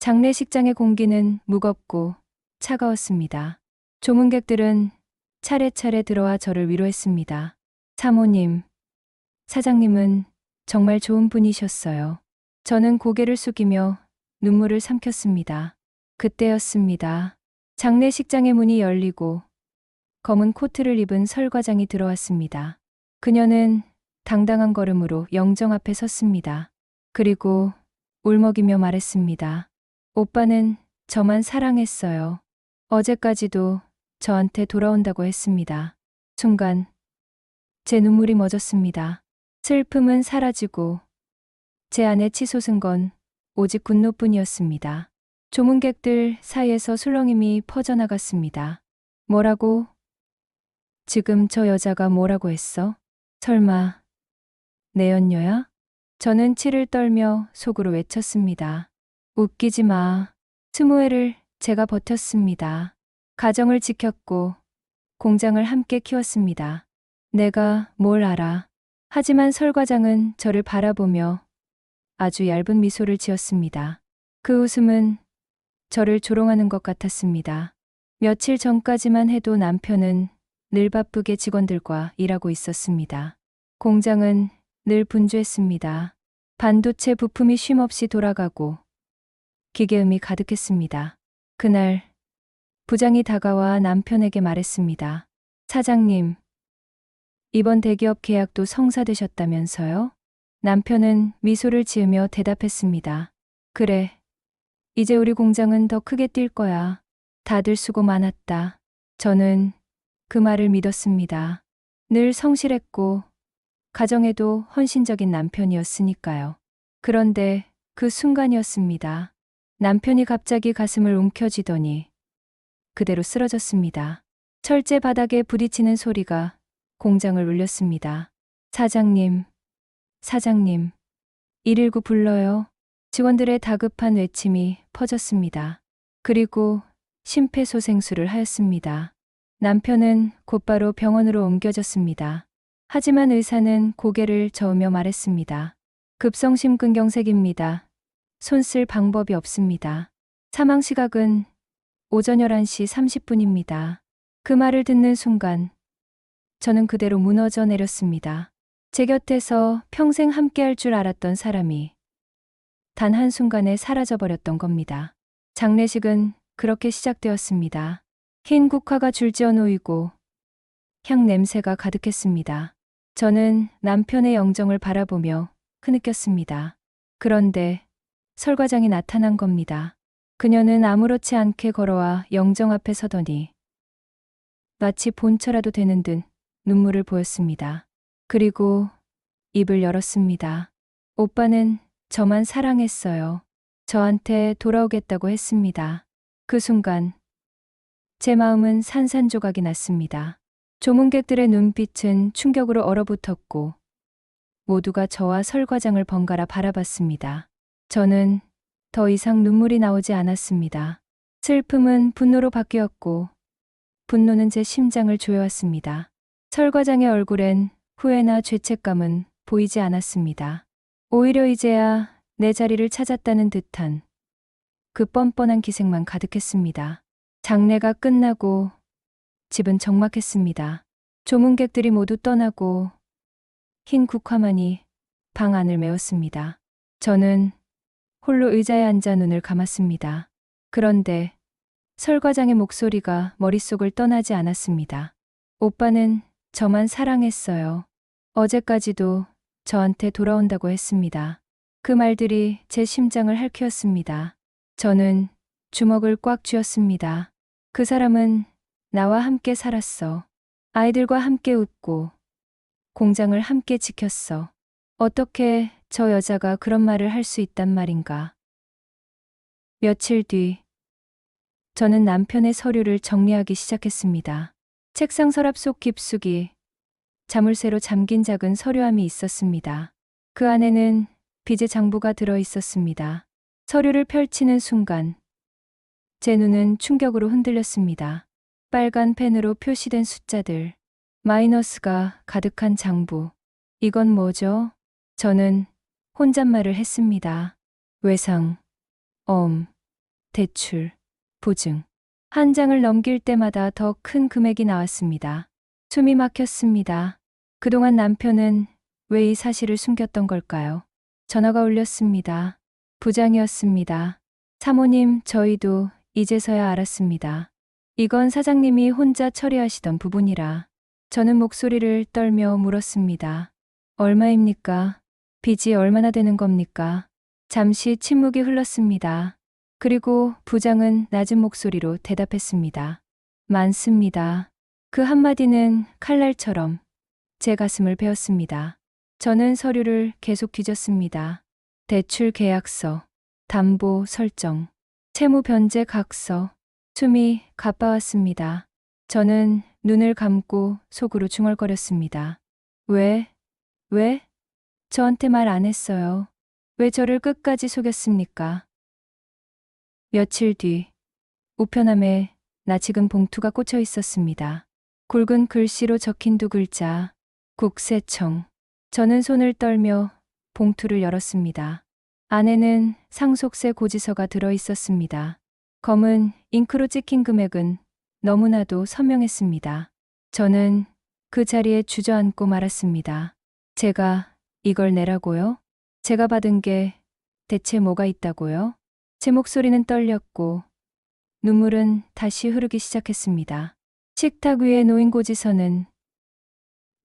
장례식장의 공기는 무겁고 차가웠습니다. 조문객들은 차례차례 들어와 저를 위로했습니다. 사모님, 사장님은 정말 좋은 분이셨어요. 저는 고개를 숙이며 눈물을 삼켰습니다. 그때였습니다. 장례식장의 문이 열리고 검은 코트를 입은 설 과장이 들어왔습니다. 그녀는 당당한 걸음으로 영정 앞에 섰습니다. 그리고 울먹이며 말했습니다. 오빠는 저만 사랑했어요. 어제까지도 저한테 돌아온다고 했습니다. 순간 제 눈물이 멎었습니다. 슬픔은 사라지고 제 안에 치솟은 건 오직 분노뿐이었습니다. 조문객들 사이에서 술렁임이 퍼져나갔습니다. 뭐라고? 지금 저 여자가 뭐라고 했어? 설마 내 연녀야? 저는 치를 떨며 속으로 외쳤습니다. 웃기지 마. 20회를 제가 버텼습니다. 가정을 지켰고 공장을 함께 키웠습니다. 내가 뭘 알아. 하지만 설 과장은 저를 바라보며 아주 얇은 미소를 지었습니다. 그 웃음은 저를 조롱하는 것 같았습니다. 며칠 전까지만 해도 남편은 늘 바쁘게 직원들과 일하고 있었습니다. 공장은 늘 분주했습니다. 반도체 부품이 쉼없이 돌아가고 기계음이 가득했습니다. 그날 부장이 다가와 남편에게 말했습니다. 사장님, 이번 대기업 계약도 성사되셨다면서요? 남편은 미소를 지으며 대답했습니다. 그래, 이제 우리 공장은 더 크게 뛸 거야. 다들 수고 많았다. 저는 그 말을 믿었습니다. 늘 성실했고 가정에도 헌신적인 남편이었으니까요. 그런데 그 순간이었습니다. 남편이 갑자기 가슴을 움켜쥐더니 그대로 쓰러졌습니다. 철제 바닥에 부딪히는 소리가 공장을 울렸습니다. 사장님, 사장님, 119 불러요. 직원들의 다급한 외침이 퍼졌습니다. 그리고 심폐소생술을 하였습니다. 남편은 곧바로 병원으로 옮겨졌습니다. 하지만 의사는 고개를 저으며 말했습니다. 급성심근경색입니다. 손 쓸 방법이 없습니다. 사망 시각은 오전 11시 30분입니다. 그 말을 듣는 순간 저는 그대로 무너져 내렸습니다. 제 곁에서 평생 함께할 줄 알았던 사람이 단 한순간에 사라져버렸던 겁니다. 장례식은 그렇게 시작되었습니다. 흰 국화가 줄지어 놓이고 향 냄새가 가득했습니다. 저는 남편의 영정을 바라보며 흐느꼈습니다. 그런데 설 과장이 나타난 겁니다. 그녀는 아무렇지 않게 걸어와 영정 앞에 서더니 마치 본처라도 되는 듯 눈물을 보였습니다. 그리고 입을 열었습니다. 오빠는 저만 사랑했어요. 저한테 돌아오겠다고 했습니다. 그 순간 제 마음은 산산조각이 났습니다. 조문객들의 눈빛은 충격으로 얼어붙었고 모두가 저와 설 과장을 번갈아 바라봤습니다. 저는 더 이상 눈물이 나오지 않았습니다. 슬픔은 분노로 바뀌었고 분노는 제 심장을 조여왔습니다. 설 과장의 얼굴엔 후회나 죄책감은 보이지 않았습니다. 오히려 이제야 내 자리를 찾았다는 듯한 그 뻔뻔한 기색만 가득했습니다. 장례가 끝나고 집은 적막했습니다. 조문객들이 모두 떠나고 흰 국화만이 방 안을 메웠습니다. 저는 홀로 의자에 앉아 눈을 감았습니다. 그런데 설 과장의 목소리가 머릿속을 떠나지 않았습니다. 오빠는 저만 사랑했어요. 어제까지도 저한테 돌아온다고 했습니다. 그 말들이 제 심장을 핥혔습니다. 저는 주먹을 꽉 쥐었습니다. 그 사람은 나와 함께 살았어. 아이들과 함께 웃고 공장을 함께 지켰어. 어떻게 저 여자가 그런 말을 할 수 있단 말인가. 며칠 뒤 저는 남편의 서류를 정리하기 시작했습니다. 책상 서랍 속 깊숙이 자물쇠로 잠긴 작은 서류함이 있었습니다. 그 안에는 빚의 장부가 들어 있었습니다. 서류를 펼치는 순간 제 눈은 충격으로 흔들렸습니다. 빨간 펜으로 표시된 숫자들, 마이너스가 가득한 장부. 이건 뭐죠? 저는 혼잣말을 했습니다. 외상, 대출, 보증. 한 장을 넘길 때마다 더 큰 금액이 나왔습니다. 숨이 막혔습니다. 그동안 남편은 왜 이 사실을 숨겼던 걸까요? 전화가 울렸습니다. 부장이었습니다. 사모님, 저희도 이제서야 알았습니다. 이건 사장님이 혼자 처리하시던 부분이라. 저는 목소리를 떨며 물었습니다. 얼마입니까? 빚이 얼마나 되는 겁니까? 잠시 침묵이 흘렀습니다. 그리고 부장은 낮은 목소리로 대답했습니다. 많습니다. 그 한마디는 칼날처럼 제 가슴을 베었습니다. 저는 서류를 계속 뒤졌습니다. 대출 계약서, 담보 설정, 채무 변제 각서. 숨이 가빠왔습니다. 저는 눈을 감고 속으로 중얼거렸습니다. 왜? 저한테 말 안 했어요. 왜 저를 끝까지 속였습니까? 며칠 뒤, 우편함에 낯익은 봉투가 꽂혀 있었습니다. 굵은 글씨로 적힌 두 글자, 국세청. 저는 손을 떨며 봉투를 열었습니다. 안에는 상속세 고지서가 들어 있었습니다. 검은 잉크로 찍힌 금액은 너무나도 선명했습니다. 저는 그 자리에 주저앉고 말았습니다. 제가 이걸 내라고요? 제가 받은 게 대체 뭐가 있다고요? 제 목소리는 떨렸고 눈물은 다시 흐르기 시작했습니다. 식탁 위에 놓인 고지서는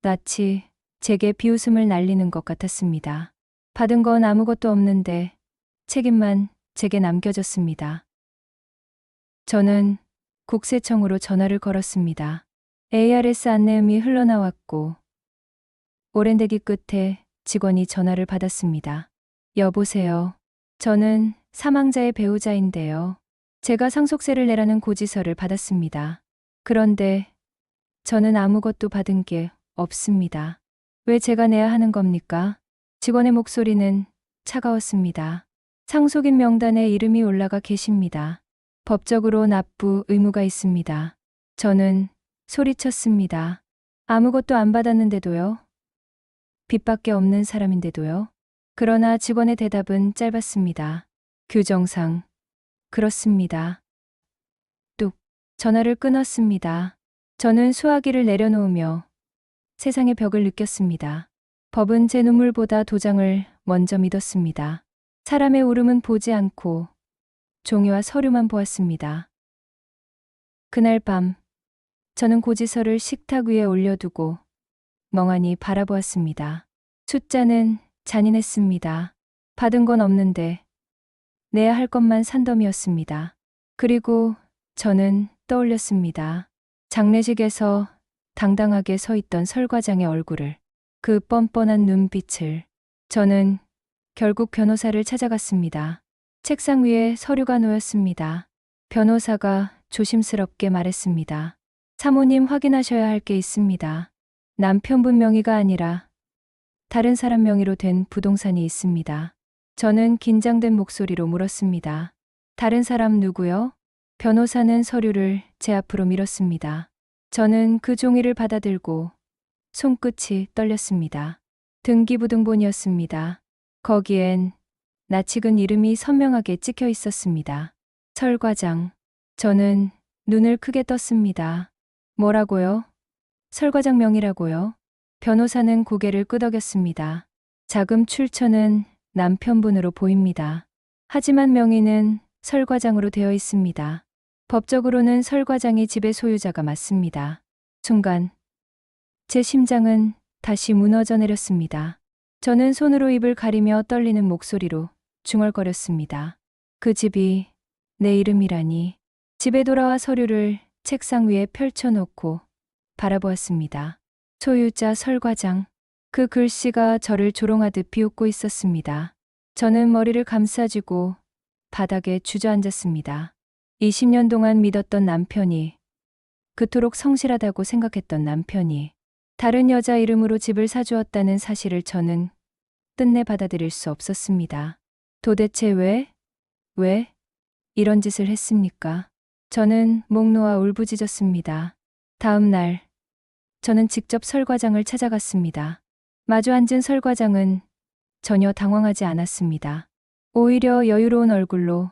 낯이 제게 비웃음을 날리는 것 같았습니다. 받은 건 아무것도 없는데 책임만 제게 남겨졌습니다. 저는 국세청으로 전화를 걸었습니다. ARS 안내음이 흘러나왔고 오랜대기 끝에 직원이 전화를 받았습니다. 여보세요. 저는 사망자의 배우자인데요. 제가 상속세를 내라는 고지서를 받았습니다. 그런데 저는 아무것도 받은 게 없습니다. 왜 제가 내야 하는 겁니까? 직원의 목소리는 차가웠습니다. 상속인 명단에 이름이 올라가 계십니다. 법적으로 납부 의무가 있습니다. 저는 소리쳤습니다. 아무것도 안 받았는데도요? 빚밖에 없는 사람인데도요? 그러나 직원의 대답은 짧았습니다. 규정상 그렇습니다. 뚝. 전화를 끊었습니다. 저는 수화기를 내려놓으며 세상의 벽을 느꼈습니다. 법은 제 눈물보다 도장을 먼저 믿었습니다. 사람의 울음은 보지 않고 종이와 서류만 보았습니다. 그날 밤 저는 고지서를 식탁 위에 올려두고 멍하니 바라보았습니다. 숫자는 잔인했습니다. 받은 건 없는데 내야 할 것만 산더미였습니다. 그리고 저는 떠올렸습니다. 장례식에서 당당하게 서 있던 설 과장의 얼굴을, 그 뻔뻔한 눈빛을. 저는 결국 변호사를 찾아갔습니다. 책상 위에 서류가 놓였습니다. 변호사가 조심스럽게 말했습니다. 사모님, 확인하셔야 할 게 있습니다. 남편분 명의가 아니라 다른 사람 명의로 된 부동산이 있습니다. 저는 긴장된 목소리로 물었습니다. 다른 사람 누구요? 변호사는 서류를 제 앞으로 밀었습니다. 저는 그 종이를 받아들고 손끝이 떨렸습니다. 등기부등본이었습니다. 거기엔 낯익은 이름이 선명하게 찍혀 있었습니다. 설 과장. 저는 눈을 크게 떴습니다. 뭐라고요? 설 과장 명의라고요? 변호사는 고개를 끄덕였습니다. 자금 출처는 남편분으로 보입니다. 하지만 명의는 설 과장으로 되어 있습니다. 법적으로는 설 과장이 집의 소유자가 맞습니다. 순간 제 심장은 다시 무너져 내렸습니다. 저는 손으로 입을 가리며 떨리는 목소리로 중얼거렸습니다. 그 집이 내 이름이라니. 집에 돌아와 서류를 책상 위에 펼쳐놓고 바라보았습니다. 소유자 설 과장. 그 글씨가 저를 조롱하듯 비웃고 있었습니다. 저는 머리를 감싸쥐고 바닥에 주저앉았습니다. 20년 동안 믿었던 남편이, 그토록 성실하다고 생각했던 남편이 다른 여자 이름으로 집을 사주었다는 사실을 저는 끝내 받아들일 수 없었습니다. 도대체 왜 이런 짓을 했습니까? 저는 목 놓아 울부짖었습니다. 다음 날 저는 직접 설 과장을 찾아갔습니다. 마주 앉은 설 과장은 전혀 당황하지 않았습니다. 오히려 여유로운 얼굴로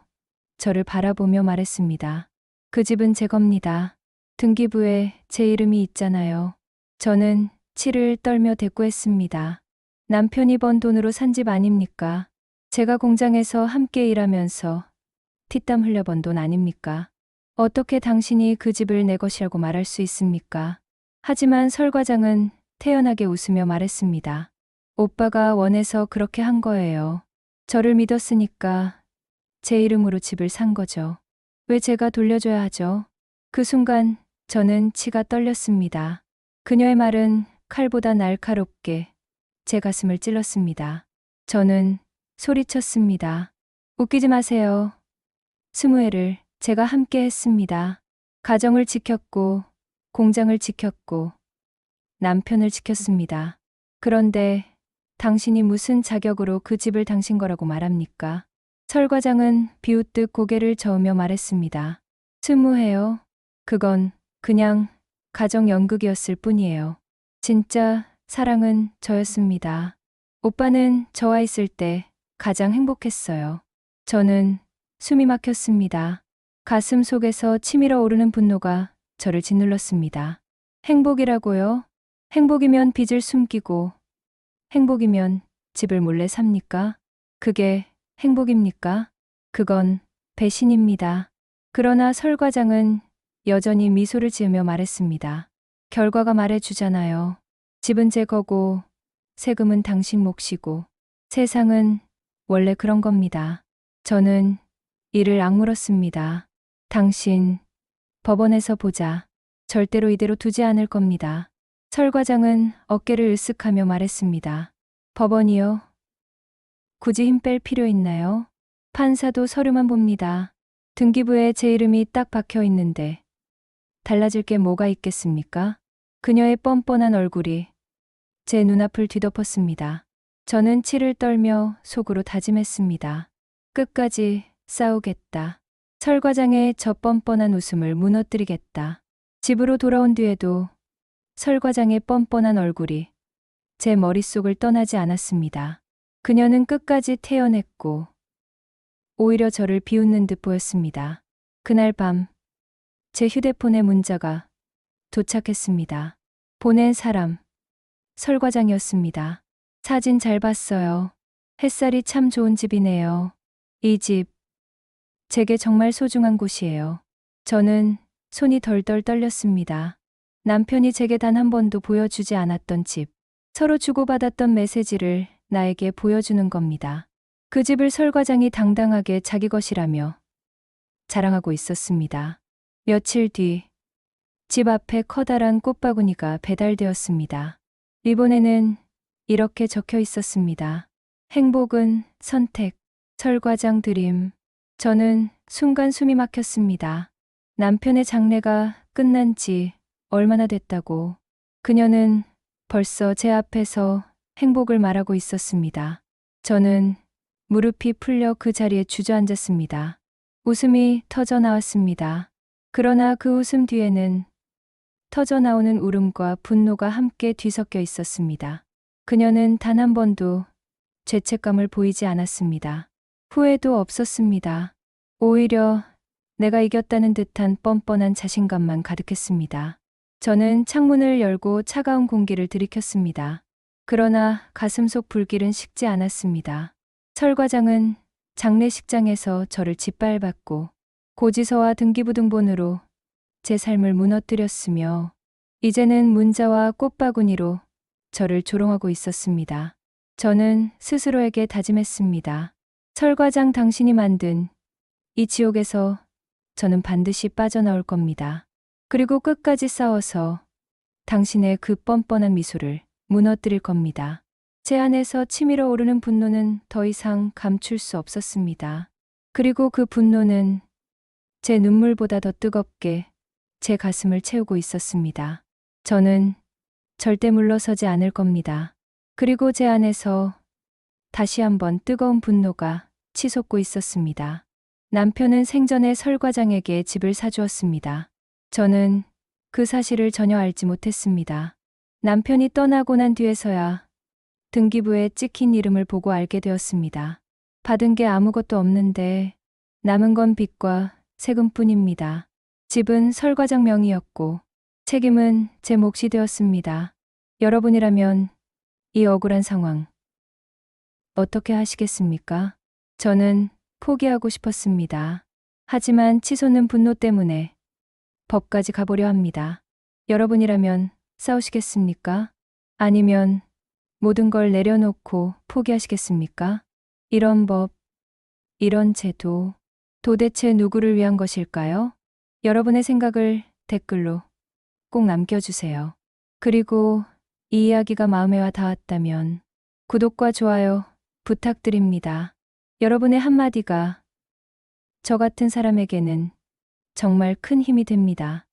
저를 바라보며 말했습니다. 그 집은 제 겁니다. 등기부에 제 이름이 있잖아요. 저는 치를 떨며 대꾸했습니다. 남편이 번 돈으로 산 집 아닙니까? 제가 공장에서 함께 일하면서 피땀 흘려 번 돈 아닙니까? 어떻게 당신이 그 집을 내 것이라고 말할 수 있습니까? 하지만 설 과장은 태연하게 웃으며 말했습니다. 오빠가 원해서 그렇게 한 거예요. 저를 믿었으니까 제 이름으로 집을 산 거죠. 왜 제가 돌려줘야 하죠? 그 순간 저는 치가 떨렸습니다. 그녀의 말은 칼보다 날카롭게 제 가슴을 찔렀습니다. 저는 소리쳤습니다. 웃기지 마세요. 20회를 제가 함께 했습니다. 가정을 지켰고, 공장을 지켰고, 남편을 지켰습니다. 그런데 당신이 무슨 자격으로 그 집을 당신 거라고 말합니까? 설 과장은 비웃듯 고개를 저으며 말했습니다. 20회요? 그건 그냥 가정 연극이었을 뿐이에요. 진짜 사랑은 저였습니다. 오빠는 저와 있을 때 가장 행복했어요. 저는 숨이 막혔습니다. 가슴 속에서 치밀어 오르는 분노가 저를 짓눌렀습니다. 행복이라고요? 행복이면 빚을 숨기고, 행복이면 집을 몰래 삽니까? 그게 행복입니까? 그건 배신입니다. 그러나 설 과장은 여전히 미소를 지으며 말했습니다. 결과가 말해주잖아요. 집은 제 거고, 세금은 당신 몫이고, 세상은 원래 그런 겁니다. 저는 이를 악물었습니다. 당신, 법원에서 보자. 절대로 이대로 두지 않을 겁니다. 설 과장은 어깨를 으쓱하며 말했습니다. 법원이요? 굳이 힘 뺄 필요 있나요? 판사도 서류만 봅니다. 등기부에 제 이름이 딱 박혀 있는데 달라질 게 뭐가 있겠습니까? 그녀의 뻔뻔한 얼굴이 제 눈앞을 뒤덮었습니다. 저는 치를 떨며 속으로 다짐했습니다. 끝까지 싸우겠다. 설 과장의 저 뻔뻔한 웃음을 무너뜨리겠다. 집으로 돌아온 뒤에도 설 과장의 뻔뻔한 얼굴이 제 머릿속을 떠나지 않았습니다. 그녀는 끝까지 태연했고 오히려 저를 비웃는 듯 보였습니다. 그날 밤 제 휴대폰에 문자가 도착했습니다. 보낸 사람, 설 과장이었습니다. 사진 잘 봤어요. 햇살이 참 좋은 집이네요. 이 집, 제게 정말 소중한 곳이에요. 저는 손이 덜덜 떨렸습니다. 남편이 제게 단 한 번도 보여주지 않았던 집, 서로 주고받았던 메시지를 나에게 보여주는 겁니다. 그 집을 설 과장이 당당하게 자기 것이라며 자랑하고 있었습니다. 며칠 뒤, 집 앞에 커다란 꽃바구니가 배달되었습니다. 리본에는 이렇게 적혀 있었습니다. 행복은 선택, 설 과장 드림. 저는 순간 숨이 막혔습니다. 남편의 장례가 끝난 지 얼마나 됐다고. 그녀는 벌써 제 앞에서 행복을 말하고 있었습니다. 저는 무릎이 풀려 그 자리에 주저앉았습니다. 웃음이 터져 나왔습니다. 그러나 그 웃음 뒤에는 터져 나오는 울음과 분노가 함께 뒤섞여 있었습니다. 그녀는 단 한 번도 죄책감을 보이지 않았습니다. 후회도 없었습니다. 오히려 내가 이겼다는 듯한 뻔뻔한 자신감만 가득했습니다. 저는 창문을 열고 차가운 공기를 들이켰습니다. 그러나 가슴속 불길은 식지 않았습니다. 설 과장은 장례식장에서 저를 짓밟았고 고지서와 등기부 등본으로 제 삶을 무너뜨렸으며 이제는 문자와 꽃바구니로 저를 조롱하고 있었습니다. 저는 스스로에게 다짐했습니다. 설 과장 당신이 만든 이 지옥에서 저는 반드시 빠져나올 겁니다. 그리고 끝까지 싸워서 당신의 그 뻔뻔한 미소를 무너뜨릴 겁니다. 제 안에서 치밀어 오르는 분노는 더 이상 감출 수 없었습니다. 그리고 그 분노는 제 눈물보다 더 뜨겁게 제 가슴을 채우고 있었습니다. 저는 절대 물러서지 않을 겁니다. 그리고 제 안에서 다시 한번 뜨거운 분노가 치솟고 있었습니다. 남편은 생전에 설 과장에게 집을 사주었습니다. 저는 그 사실을 전혀 알지 못했습니다. 남편이 떠나고 난 뒤에서야 등기부에 찍힌 이름을 보고 알게 되었습니다. 받은 게 아무것도 없는데 남은 건 빚과 세금뿐입니다. 집은 설과장 명의였고 책임은 제 몫이 되었습니다. 여러분이라면 이 억울한 상황 어떻게 하시겠습니까? 저는 포기하고 싶었습니다. 하지만 치솟는 분노 때문에 법까지 가보려 합니다. 여러분이라면 싸우시겠습니까? 아니면 모든 걸 내려놓고 포기하시겠습니까? 이런 법, 이런 제도, 도대체 누구를 위한 것일까요? 여러분의 생각을 댓글로 꼭 남겨주세요. 그리고 이 이야기가 마음에 와 닿았다면 구독과 좋아요 부탁드립니다. 여러분의 한마디가 저 같은 사람에게는 정말 큰 힘이 됩니다.